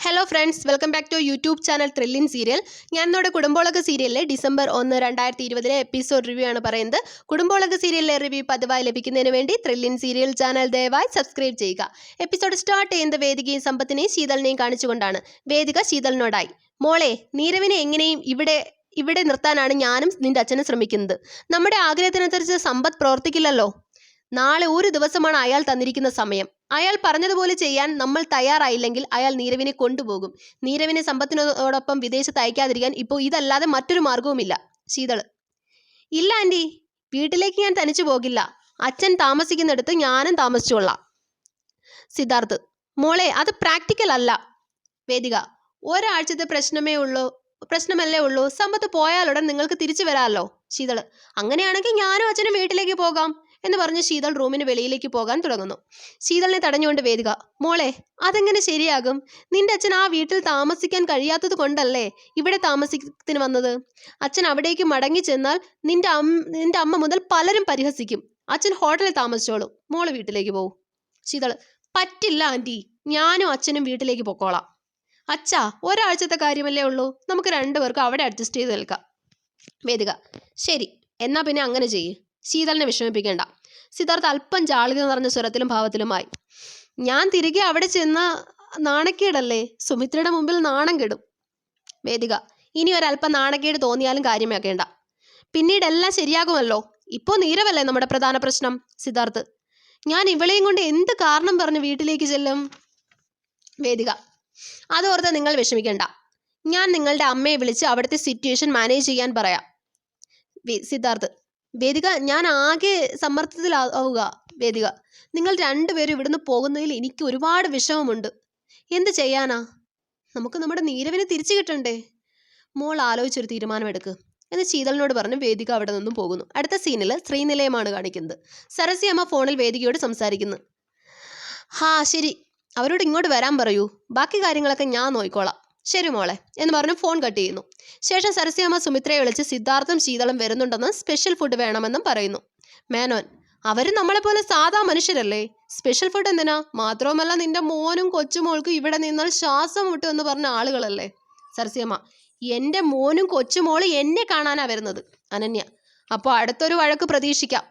Hello friends, welcome back to YouTube channel thrilling serial. ഞാൻ നമ്മുടെ കുടുംബോളക സീരിയലിലെ ഡിസംബർ 1, 2020 എപ്പിസോഡ് റിവ്യൂ ആണ് പറയുന്നത്. കുടുംബോളക സീരിയലിലെ റിവ്യൂ പതിവായി ലഭിക്കുന്നതിന് വേണ്ടി ത്രില്ലിംഗ് സീരിയൽ ചാനൽ ദയവായി സബ്സ്ക്രൈബ് ചെയ്യുക. എപ്പിസോഡ് സ്റ്റാർട്ട് ചെയ്യുന്നത് വേദികയും സമ്പത്തിനെയും ശീതളിനെയും കാണിച്ചുകൊണ്ടാണ്. വേദിക ശീതളിനോടായി, മോളെ, നീരവിനെ എങ്ങനെയും ഇവിടെ നിർത്താനാണ് ഞാനും നിന്റെ അച്ഛനും ശ്രമിക്കുന്നത്. നമ്മുടെ ആഗ്രഹത്തിനനുസരിച്ച് സമ്പത്ത് പ്രവർത്തിക്കില്ലല്ലോ. നാളെ ഒരു ദിവസമാണ് അയാൾ തന്നിരിക്കുന്ന സമയം. അയാൾ പറഞ്ഞതുപോലെ ചെയ്യാൻ നമ്മൾ തയ്യാറായില്ലെങ്കിൽ അയാൾ നീരവിനെ കൊണ്ടുപോകും. നീരവിനെ സമ്പത്തിനോടൊപ്പം വിദേശത്ത് അയക്കാതിരിക്കാൻ ഇപ്പോൾ ഇതല്ലാതെ മറ്റൊരു മാർഗവുമില്ല. ശീതള്: ഇല്ല ആൻറ്റി, വീട്ടിലേക്ക് ഞാൻ തനിച്ചു പോകില്ല. അച്ഛൻ താമസിക്കുന്നിടത്ത് ഞാനും താമസിച്ചുകൊള്ളാം. സിദ്ധാർത്ഥ്: മോളെ, അത് പ്രാക്ടിക്കൽ അല്ല. വേദിക: ഒരാഴ്ചത്തെ പ്രശ്നമല്ലേ ഉള്ളൂ. സമ്പത്ത് പോയാലുടൻ നിങ്ങൾക്ക് തിരിച്ചു വരാമല്ലോ. ശീതള്: അങ്ങനെയാണെങ്കിൽ ഞാനും അച്ഛനും വീട്ടിലേക്ക് പോകാം എന്ന് പറഞ്ഞ് ശീതൾ റൂമിന് വെളിയിലേക്ക് പോകാൻ തുടങ്ങുന്നു. ശീതളിനെ തടഞ്ഞുകൊണ്ട് വേദിക: മോളെ, അതെങ്ങനെ ശരിയാകും? നിന്റെ അച്ഛൻ ആ വീട്ടിൽ താമസിക്കാൻ കഴിയാത്തത് കൊണ്ടല്ലേ ഇവിടെ താമസത്തിന് വന്നത്. അച്ഛൻ അവിടേക്ക് മടങ്ങി ചെന്നാൽ നിന്റെ അമ്മ മുതൽ പലരും പരിഹസിക്കും. അച്ഛൻ ഹോട്ടലിൽ താമസിച്ചോളും, മോള് വീട്ടിലേക്ക് പോവും. ശീതള്: പറ്റില്ല ആൻറ്റി, ഞാനും അച്ഛനും വീട്ടിലേക്ക് പൊക്കോളാം. അച്ഛാ, ഒരാഴ്ചത്തെ കാര്യമല്ലേ ഉള്ളൂ, നമുക്ക് രണ്ടുപേർക്കും അവിടെ അഡ്ജസ്റ്റ് ചെയ്ത് നിൽക്കാം. വേദിക: ശരി, എന്നാ പിന്നെ അങ്ങനെ ചെയ്യ്. ശീതളിനെ വിഷമിപ്പിക്കേണ്ട. സിദ്ധാർത്ഥ അല്പം ജാളിത നിറഞ്ഞ സ്വരത്തിലും ഭാവത്തിലുമായി: ഞാൻ തിരികെ അവിടെ ചെന്ന നാണക്കേടല്ലേ, സുമിത്രയുടെ മുമ്പിൽ നാണം കെടും. വേദിക: ഇനി ഒരല്പം നാണക്കേട് തോന്നിയാലും കാര്യമാക്കേണ്ട. പിന്നീട് എല്ലാം ശരിയാകുമല്ലോ. ഇപ്പോൾ നീരവല്ലേ നമ്മുടെ പ്രധാന പ്രശ്നം. സിദ്ധാർത്ഥ്: ഞാൻ ഇവളെയും കൊണ്ട് എന്ത് കാരണം പറഞ്ഞ് വീട്ടിലേക്ക് ചെല്ലും. വേദിക: അതോർത്ത് നിങ്ങൾ വിഷമിക്കേണ്ട. ഞാൻ നിങ്ങളുടെ അമ്മയെ വിളിച്ച് അവിടുത്തെ സിറ്റുവേഷൻ മാനേജ് ചെയ്യാൻ പറയാം. സിദ്ധാർത്ഥ്: വേദിക, ഞാൻ ആകെ സമ്മർദ്ദത്തിലാവുക. വേദിക: നിങ്ങൾ രണ്ടുപേരും ഇവിടുന്ന് പോകുന്നതിൽ എനിക്ക് ഒരുപാട് വിഷമമുണ്ട്. എന്ത് ചെയ്യാനാ? നമുക്ക് നമ്മുടെ നീരവിനെ തിരിച്ചു കിട്ടണ്ടേ? മോൾ ആലോചിച്ചൊരു തീരുമാനമെടുക്ക് എന്ന് ശീതളിനോട് പറഞ്ഞ് വേദിക അവിടെ നിന്നും പോകുന്നു. അടുത്ത സീനിൽ ശ്രീനിലയമാണ് കാണിക്കുന്നത്. സരസ്യമ്മ ഫോണിൽ വേദികയോട് സംസാരിക്കുന്നു. ശരി, അവരോട് ഇങ്ങോട്ട് വരാൻ പറയൂ. ബാക്കി കാര്യങ്ങളൊക്കെ ഞാൻ നോക്കിക്കോളാം. ശരി മോളെ എന്ന് പറഞ്ഞ് ഫോൺ കട്ട് ചെയ്യുന്നു. ശേഷം സരസ്യമ്മ സുമിത്രയെ വിളിച്ച് സിദ്ധാർത്ഥും ശീതളും വരുന്നുണ്ടെന്നും സ്പെഷ്യൽ ഫുഡ് വേണമെന്നും പറയുന്നു. മേനോൻ: അവർ നമ്മളെപ്പോലെ സാധാ മനുഷ്യരല്ലേ, സ്പെഷ്യൽ ഫുഡ് എന്തിനാ? മാത്രവുമല്ല, നിന്റെ മോനും കൊച്ചുമോൾക്കും ഇവിടെ നിന്നാൽ ശ്വാസം മുട്ടും എന്ന് പറഞ്ഞ ആളുകളല്ലേ. സരസ്യമ്മ: എൻ്റെ മോനും കൊച്ചുമോളും എന്നെ കാണാനാ വരുന്നത്. അനന്യ: അപ്പോൾ അടുത്തൊരു വഴക്ക് പ്രതീക്ഷിക്കാം.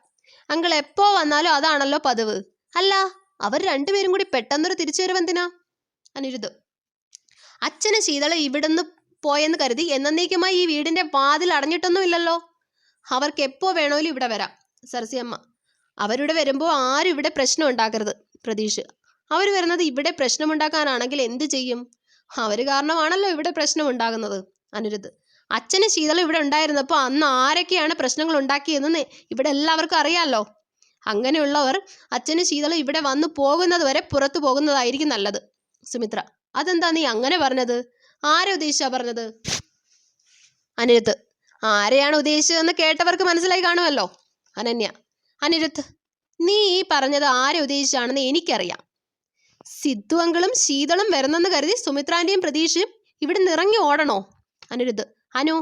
അങ്കിൾ എപ്പോ വന്നാലും അതാണല്ലോ പതിവ്. അല്ല, അവർ രണ്ടുപേരും കൂടി പെട്ടെന്നൊരു തിരിച്ചുവരവെന്തിനാ? അനിരുദ്ധ്: അച്ഛന് ശീതള ഇവിടുന്ന് പോയെന്ന് കരുതി എന്നേക്കുമായി ഈ വീടിന്റെ വാതിൽ അടഞ്ഞിട്ടൊന്നുമില്ലല്ലോ. അവർക്ക് എപ്പോ വേണോലും ഇവിടെ വരാം. സരസ്യമ്മ: അവരുടെ വരുമ്പോൾ ആരും ഇവിടെ പ്രശ്നം ഉണ്ടാക്കരുത്. പ്രതീഷ്: അവർ വരുന്നത് ഇവിടെ പ്രശ്നമുണ്ടാക്കാനാണെങ്കിൽ എന്ത് ചെയ്യും? അവർ കാരണമാണല്ലോ ഇവിടെ പ്രശ്നം ഉണ്ടാകുന്നത്. അനിരുദ്ധ്: അച്ഛന് ശീതള ഇവിടെ ഉണ്ടായിരുന്നപ്പോൾ അന്ന് ആരൊക്കെയാണ് പ്രശ്നങ്ങൾ ഉണ്ടാക്കിയതെന്ന് ഇവിടെ എല്ലാവർക്കും അറിയാമല്ലോ. അങ്ങനെയുള്ളവർ അച്ഛന് ശീതള ഇവിടെ വന്നു പോകുന്നത് വരെ പുറത്തു പോകുന്നതായിരിക്കും നല്ലത്. സുമിത്ര: അതെന്താ നീ അങ്ങനെ പറഞ്ഞത്? ആരെ ഉദ്ദേശിച്ചാ പറഞ്ഞത്? അനിരുദ്ധ്: ആരെയാണ് ഉദ്ദേശിച്ചതെന്ന് കേട്ടവർക്ക് മനസ്സിലായി കാണുമല്ലോ. അനന്യ: അനിരുദ്ധ്, നീ ഈ പറഞ്ഞത് ആരെ ഉദ്ദേശിച്ചാണെന്ന് എനിക്കറിയാം. സിദ്ധു അങ്കിളും ശീതളും വരുന്നെന്ന് കരുതി സുമിത്രാന്റെയും പ്രതീക്ഷയും ഇവിടെ നിറങ്ങി ഓടണോ? അനിരുദ്ധ്: അനു,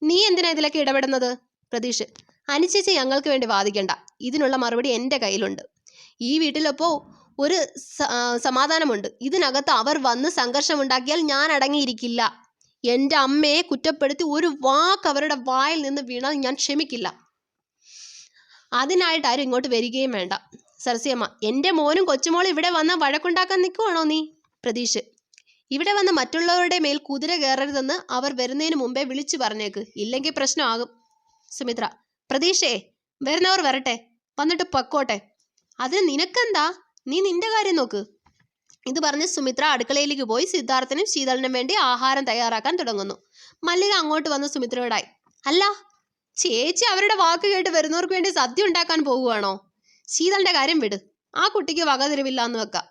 നീ എന്തിനാ ഇതിലൊക്കെ ഇടപെടുന്നത്? പ്രതീഷ്: അനുചേച്ചി ഞങ്ങൾക്ക് വേണ്ടി വാദിക്കണ്ട. ഇതിനുള്ള മറുപടി എൻ്റെ കയ്യിലുണ്ട്. ഈ വീട്ടിലപ്പോൾ ഒരു സമാധാനമുണ്ട്. ഇതിനകത്ത് അവർ വന്ന് സംഘർഷമുണ്ടാക്കിയാൽ ഞാൻ അടങ്ങിയിരിക്കില്ല. എൻ്റെ അമ്മയെ കുറ്റപ്പെടുത്തി ഒരു വാക്ക് അവരുടെ വായിൽ നിന്ന് വീണാൽ ഞാൻ ക്ഷമിക്കില്ല. അതിനായിട്ട് ആരും ഇങ്ങോട്ട് വരികയും വേണ്ട. സരസ്യമ്മ: എൻ്റെ മോനും കൊച്ചുമോളും ഇവിടെ വന്ന് വഴക്കുണ്ടാക്കാൻ നിൽക്കുവാണോ നീ? പ്രതീഷ്: ഇവിടെ വന്ന് മറ്റുള്ളവരുടെ മേൽ കുതിര കയറരുതെന്ന് അവർ വരുന്നതിന് മുമ്പേ വിളിച്ചു പറഞ്ഞേക്ക്, ഇല്ലെങ്കിൽ പ്രശ്നമാകും. സുമിത്ര: പ്രതീക്ഷേ, വരുന്നവർ വരട്ടെ, വന്നിട്ട് പൊക്കോട്ടെ, അതിന് നിനക്കെന്താ? നീ നിന്റെ കാര്യം നോക്ക്. ഇത് പറഞ്ഞ് സുമിത്ര അടുക്കളയിലേക്ക് പോയി സിദ്ധാർത്ഥനും ശീതളിനും വേണ്ടി ആഹാരം തയ്യാറാക്കാൻ തുടങ്ങുന്നു. മല്ലിക അങ്ങോട്ട് വന്ന് സുമിത്രയോടായി: അല്ല, ചേച്ചി അവരുടെ വാക്ക് കേട്ട് വരുന്നവർക്ക് വേണ്ടി സദ്യ ഉണ്ടാക്കാൻ പോകുവാണോ? ശീതളിന്റെ കാര്യം വിട്, ആ കുട്ടിക്ക് വകതിരിവില്ല എന്ന് വെക്കാം.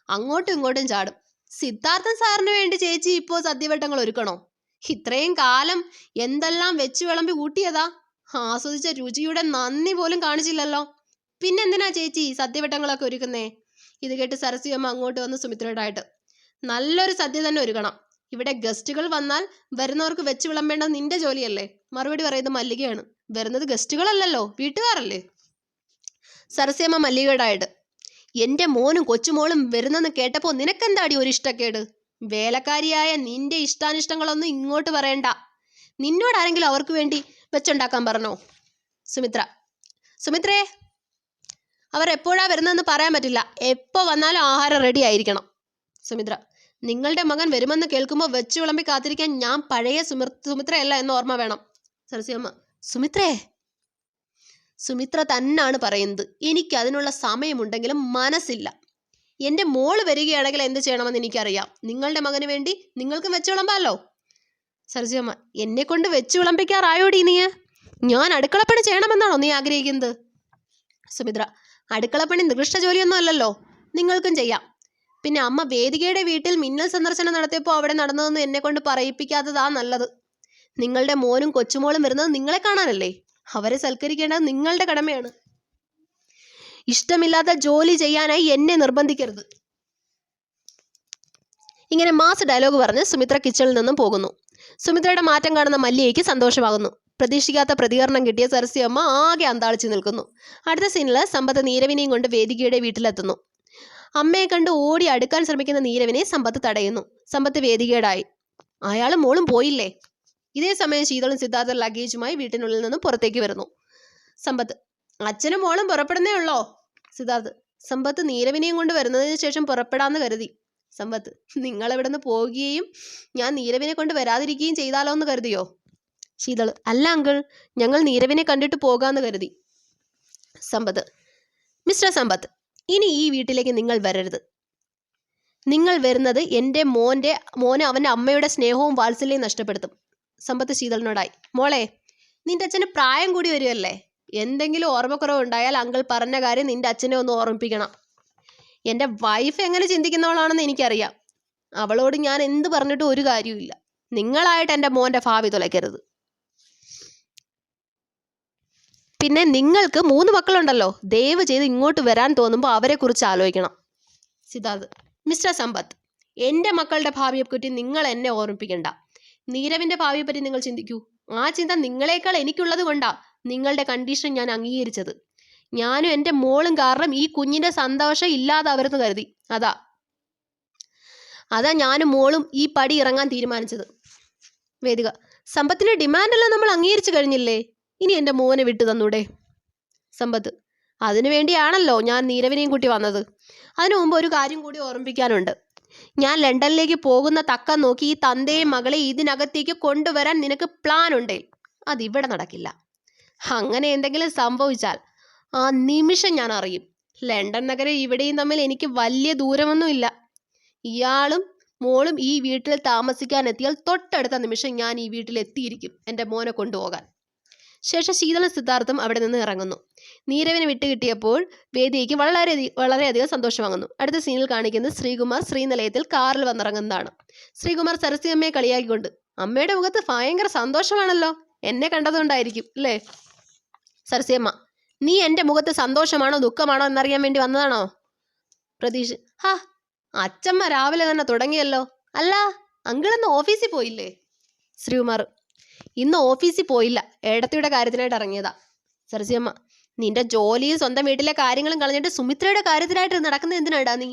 അങ്ങോട്ടും ഇങ്ങോട്ടും ചാടും. സിദ്ധാർത്ഥൻ സാറിന് വേണ്ടി ചേച്ചി ഇപ്പോൾ സദ്യവട്ടങ്ങൾ ഒരുക്കണോ? ഇത്രയും കാലം എന്തെല്ലാം വെച്ച് വിളമ്പി ഊട്ടിയതാ. ആസ്വദിച്ച രുചിയുടെ നന്ദി പോലും കാണിച്ചില്ലല്ലോ. പിന്നെന്തിനാ ചേച്ചി സദ്യവട്ടങ്ങളൊക്കെ ഒരുക്കുന്നേ? ഇത് കേട്ട് സരസ്വമ്മ അങ്ങോട്ട് വന്ന് സുമിത്രയോടായിട്ട്: നല്ലൊരു സദ്യ തന്നെ ഒരുക്കണം. ഇവിടെ ഗസ്റ്റുകൾ വന്നാൽ വരുന്നവർക്ക് വെച്ച് വിളമ്പേണ്ടത് നിന്റെ ജോലിയല്ലേ. മറുപടി പറയുന്നത് മല്ലികയാണ്. വരുന്നത് ഗസ്റ്റുകളല്ലല്ലോ, വീട്ടുകാരല്ലേ. സരസ്വമ്മ മല്ലികയോടായിട്ട്: എൻ്റെ മോനും കൊച്ചുമോളും വരുന്നെന്ന് കേട്ടപ്പോൾ നിനക്കെന്താടി ഒരു ഇഷ്ടക്കേട്? വേലക്കാരിയായ നിന്റെ ഇഷ്ടാനിഷ്ടങ്ങളൊന്നും ഇങ്ങോട്ട് പറയണ്ട. നിന്നോടാരെങ്കിലും അവർക്ക് വേണ്ടി വെച്ചുണ്ടാക്കാൻ പറഞ്ഞോ? സുമിത്രേ, അവർ എപ്പോഴാ വരുന്നതെന്ന് പറയാൻ പറ്റില്ല. എപ്പോൾ വന്നാലും ആഹാരം റെഡി ആയിരിക്കണം. സുമിത്ര: നിങ്ങളുടെ മകൻ വരുമെന്ന് കേൾക്കുമ്പോൾ വെച്ച് വിളമ്പി കാത്തിരിക്കാൻ ഞാൻ പഴയ സുമിത്രയല്ല എന്ന് ഓർമ്മ വേണം. സരസ്വതിയമ്മ: സുമിത്ര തന്നാണ് പറയുന്നത്. എനിക്ക് അതിനുള്ള സമയമുണ്ടെങ്കിലും മനസ്സില്ല. എൻ്റെ മോള് വരികയാണെങ്കിൽ എന്ത് ചെയ്യണമെന്ന് എനിക്കറിയാം. നിങ്ങളുടെ മകന് വേണ്ടി നിങ്ങൾക്കും വെച്ച് വിളമ്പാലോ. സരസ്വതിയമ്മ: എന്നെ കൊണ്ട് വെച്ച് വിളമ്പിക്കാറായോടി നീ? ഞാൻ അടുക്കളപ്പണി ചെയ്യണമെന്നാണോ നീ ആഗ്രഹിക്കുന്നത്? സുമിത്ര: അടുക്കളപ്പണി നികൃഷ്ട ജോലിയൊന്നും അല്ലല്ലോ, നിങ്ങൾക്കും ചെയ്യാം. പിന്നെ അമ്മ വേദികയുടെ വീട്ടിൽ മിന്നൽ സന്ദർശനം നടത്തിയപ്പോൾ അവിടെ നടന്നതൊന്നും എന്നെ കൊണ്ട് പറയിപ്പിക്കാത്തതാ നല്ലത്. നിങ്ങളുടെ മോനും കൊച്ചുമോളും വരുന്നത് നിങ്ങളെ കാണാനല്ലേ? അവരെ സൽക്കരിക്കേണ്ടത് നിങ്ങളുടെ കടമയാണ്. ഇഷ്ടമില്ലാത്ത ജോലി ചെയ്യാനായി എന്നെ നിർബന്ധിക്കരുത്. ഇങ്ങനെ മാസ് ഡയലോഗ് പറഞ്ഞ് സുമിത്ര കിച്ചണിൽ നിന്നും പോകുന്നു. സുമിത്രയുടെ മാറ്റം കാണുന്ന മല്ലികയ്ക്ക് സന്തോഷമാകുന്നു. പ്രതീക്ഷിക്കാത്ത പ്രതികരണം കിട്ടിയ സരസ്വതിയമ്മ ആകെ അന്താളിച്ചു നിൽക്കുന്നു. അടുത്ത സീനിൽ സമ്പത്ത് നീരവിനെയും കൊണ്ട് വേദികയുടെ വീട്ടിലെത്തുന്നു. അമ്മയെ കണ്ട് ഓടി അടുക്കാൻ ശ്രമിക്കുന്ന നീരവിനെ സമ്പത്ത് തടയുന്നു. സമ്പത്ത് വേദികേടായി: അയാളും മോളും പോയില്ലേ? ഇതേ സമയം ശീതളും സിദ്ധാർത്ഥ ലഗേജുമായി വീട്ടിനുള്ളിൽ നിന്നും പുറത്തേക്ക് വരുന്നു. സമ്പത്ത്: അച്ഛനും മോളും പുറപ്പെടുന്നേ ഉള്ളോ? സിദ്ധാർത്ഥ്: സമ്പത്ത് നീരവിനെയും കൊണ്ട് വരുന്നതിന് ശേഷം പുറപ്പെടാന്ന് കരുതി. സമ്പത്ത്: നിങ്ങൾ എവിടെ നിന്ന് പോവുകയും ഞാൻ നീരവിനെ കൊണ്ട് വരാതിരിക്കുകയും ചെയ്താലോ എന്ന് കരുതിയോ? ശീതൾ: അല്ല അങ്കിൾ, ഞങ്ങൾ നീരവിനെ കണ്ടിട്ട് പോകാമെന്ന് കരുതി. സമ്പത്ത്: മിസ്റ്റർ സമ്പത്ത്, ഇനി ഈ വീട്ടിലേക്ക് നിങ്ങൾ വരരുത്. നിങ്ങൾ വരുന്നത് എൻ്റെ മോന് അവൻ്റെ അമ്മയുടെ സ്നേഹവും വാത്സല്യവും നഷ്ടപ്പെടുത്തും. സമ്പത്ത് ശീതളിനോടായി: മോളെ, നിന്റെ അച്ഛന് പ്രായം കൂടി വരുമല്ലേ? എന്തെങ്കിലും ഓർമ്മക്കുറവുണ്ടായാൽ അങ്കിൾ പറഞ്ഞ കാര്യം നിന്റെ അച്ഛനെ ഒന്ന് ഓർമ്മിപ്പിക്കണം. എൻ്റെ വൈഫ് എങ്ങനെ ചിന്തിക്കുന്നവളാണെന്ന് എനിക്കറിയാം. അവളോട് ഞാൻ എന്ത് പറഞ്ഞിട്ടും ഒരു കാര്യവുമില്ല. നിങ്ങളായിട്ട് എൻ്റെ മോൻ്റെ ഭാവി തുലയ്ക്കരുത്. പിന്നെ നിങ്ങൾക്ക് 3 മക്കളുണ്ടല്ലോ, ദയവ് ചെയ്ത് ഇങ്ങോട്ട് വരാൻ തോന്നുമ്പോൾ അവരെക്കുറിച്ച് ആലോചിക്കണം. സിദ്ധാർത്ഥ്: മിസ്റ്റർ സമ്പത്ത്, എൻ്റെ മക്കളുടെ ഭാവിയെപ്പറ്റി നിങ്ങൾ എന്നെ ഓർമ്മിപ്പിക്കണ്ട. നീരവിൻ്റെ ഭാവിയെപ്പറ്റി നിങ്ങൾ ചിന്തിക്കൂ. ആ ചിന്ത നിങ്ങളെക്കാൾ എനിക്കുള്ളത് കൊണ്ടാ നിങ്ങളുടെ കണ്ടീഷൻ ഞാൻ അംഗീകരിച്ചത്. ഞാനും എൻ്റെ മോളും കാരണം ഈ കുഞ്ഞിൻ്റെ സന്തോഷം ഇല്ലാതാവരുന്ന് കരുതി. അതാ ഞാനും മോളും ഈ പടി ഇറങ്ങാൻ തീരുമാനിച്ചത്. വേദിക: സമ്പത്തിൻ്റെ ഡിമാൻഡെല്ലാം നമ്മൾ അംഗീകരിച്ചു കഴിഞ്ഞില്ലേ? ഇനി എൻ്റെ മോനെ വിട്ടു തന്നൂടെ? സമ്പത്ത്: അതിനു വേണ്ടിയാണല്ലോ ഞാൻ നീരവിനെയും കൂട്ടി വന്നത്. അതിനു മുമ്പ് ഒരു കാര്യം കൂടി ഓർമ്മിപ്പിക്കാനുണ്ട്. ഞാൻ ലണ്ടനിലേക്ക് പോകുന്ന തക്കം നോക്കി ഈ തന്തയും മകളെ ഇതിനകത്തേക്ക് കൊണ്ടുവരാൻ നിനക്ക് പ്ലാൻ ഉണ്ടേ? അതിവിടെ നടക്കില്ല. അങ്ങനെ എന്തെങ്കിലും സംഭവിച്ചാൽ ആ നിമിഷം ഞാൻ അറിയും. ലണ്ടൻ നഗരം ഇവിടെയും തമ്മിൽ എനിക്ക് വലിയ ദൂരമൊന്നുമില്ല. ഇയാളും മോളും ഈ വീട്ടിൽ താമസിക്കാൻ എത്തിയാൽ തൊട്ടടുത്ത നിമിഷം ഞാൻ ഈ വീട്ടിൽ എത്തിയിരിക്കും എൻ്റെ മോനെ കൊണ്ടുപോകാൻ. ശേഷം ശീതളും സിദ്ധാർത്ഥും അവിടെ നിന്ന് ഇറങ്ങുന്നു. നീരവിനെ വിട്ടുകിട്ടിയപ്പോൾ വേദികയ്ക്ക് വളരെയധികം സന്തോഷമാകുന്നു. അടുത്ത സീനിൽ കാണിക്കുന്നത് ശ്രീകുമാർ ശ്രീനിലയത്തിൽ കാറിൽ വന്നിറങ്ങുന്നതാണ്. ശ്രീകുമാർ സരസ്വതിയമ്മയെ കളിയാക്കിക്കൊണ്ട്: അമ്മയുടെ മുഖത്ത് ഭയങ്കര സന്തോഷമാണല്ലോ, എന്നെ കണ്ടതുകൊണ്ടായിരിക്കും അല്ലേ? സരസ്വതിയമ്മ: നീ എൻ്റെ മുഖത്ത് സന്തോഷമാണോ ദുഃഖമാണോ എന്നറിയാൻ വേണ്ടി വന്നതാണോ? പ്രതീഷ്: അച്ഛമ്മ രാവിലെ തന്നെ തുടങ്ങിയല്ലോ. അല്ല, അങ്കിളന്ന് ഓഫീസിൽ പോയില്ലേ? ശ്രീകുമാർ: ഇന്ന് ഓഫീസിൽ പോയില്ല, ഏടത്തിയുടെ കാര്യത്തിനായിട്ട് ഇറങ്ങിയതാ. സരസ്വതിയമ്മ: നിന്റെ ജോലിയും സ്വന്തം വീട്ടിലെ കാര്യങ്ങളും കളഞ്ഞിട്ട് സുമിത്രയുടെ കാര്യത്തിനായിട്ട് നടക്കുന്നത് എന്തിനാടാ നീ?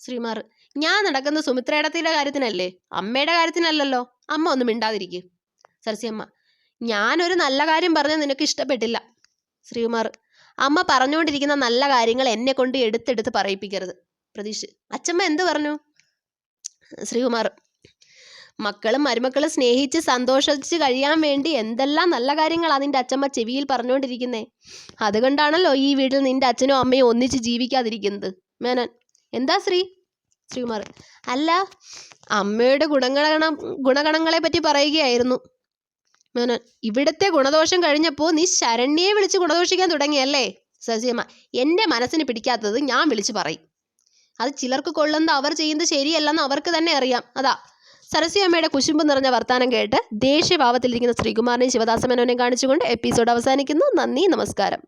ശ്രീകുമാർ: ഞാൻ നടക്കുന്നത് സുമിത്രയുടെ കാര്യത്തിനല്ലേ, അമ്മയുടെ കാര്യത്തിനല്ലല്ലോ. അമ്മ ഒന്നും മിണ്ടാതിരിക്കും. സരസ്വതിയമ്മ: ഞാനൊരു നല്ല കാര്യം പറഞ്ഞാൽ നിനക്ക് ഇഷ്ടപ്പെട്ടില്ല. ശ്രീകുമാർ: അമ്മ പറഞ്ഞുകൊണ്ടിരിക്കുന്ന നല്ല കാര്യങ്ങൾ എന്നെ കൊണ്ട് എടുത്തെടുത്ത് പറയിപ്പിക്കരുത്. പ്രതീഷ്: അച്ഛമ്മ എന്ത് പറഞ്ഞു? ശ്രീകുമാർ: മക്കളും മരുമക്കളും സ്നേഹിച്ച് സന്തോഷിച്ച് കഴിയാൻ വേണ്ടി എന്തെല്ലാം നല്ല കാര്യങ്ങൾ അതിൻ്റെ അച്ഛമ്മ ചെവിയിൽ പറഞ്ഞുകൊണ്ടിരിക്കുന്നേ. അതുകൊണ്ടാണല്ലോ ഈ വീട്ടിൽ നിന്റെ അച്ഛനും അമ്മയും ഒന്നിച്ച് ജീവിക്കാതിരിക്കുന്നത്. മേനോൻ: എന്താ ശ്രീകുമാർ: അല്ല, അമ്മയുടെ ഗുണഗണങ്ങളെ പറ്റി പറയുകയായിരുന്നു. മേനോൻ: ഇവിടുത്തെ ഗുണദോഷം കഴിഞ്ഞപ്പോൾ നീ ശരണ്യെ വിളിച്ച് ഗുണദോഷിക്കാൻ തുടങ്ങിയല്ലേ? സരസ്വതിയമ്മ: എൻ്റെ മനസ്സിന് പിടിക്കാത്തത് ഞാൻ വിളിച്ചു പറയും. അത് ചിലർക്ക് കൊള്ളുന്നത് അവർ ചെയ്യുന്നത് ശരിയല്ലെന്ന് അവർക്ക് തന്നെ അറിയാം. അതാ. സരസ്വതിയമ്മയുടെ കുശുമ്പ് നിറഞ്ഞ വർത്താനം കേട്ട് ദേഷ്യഭാവത്തിലിരിക്കുന്ന ശ്രീകുമാറിനെയും ശിവദാസ മേനോനെയും കാണിച്ചുകൊണ്ട് എപ്പിസോഡ് അവസാനിക്കുന്നു. നന്ദി, നമസ്കാരം.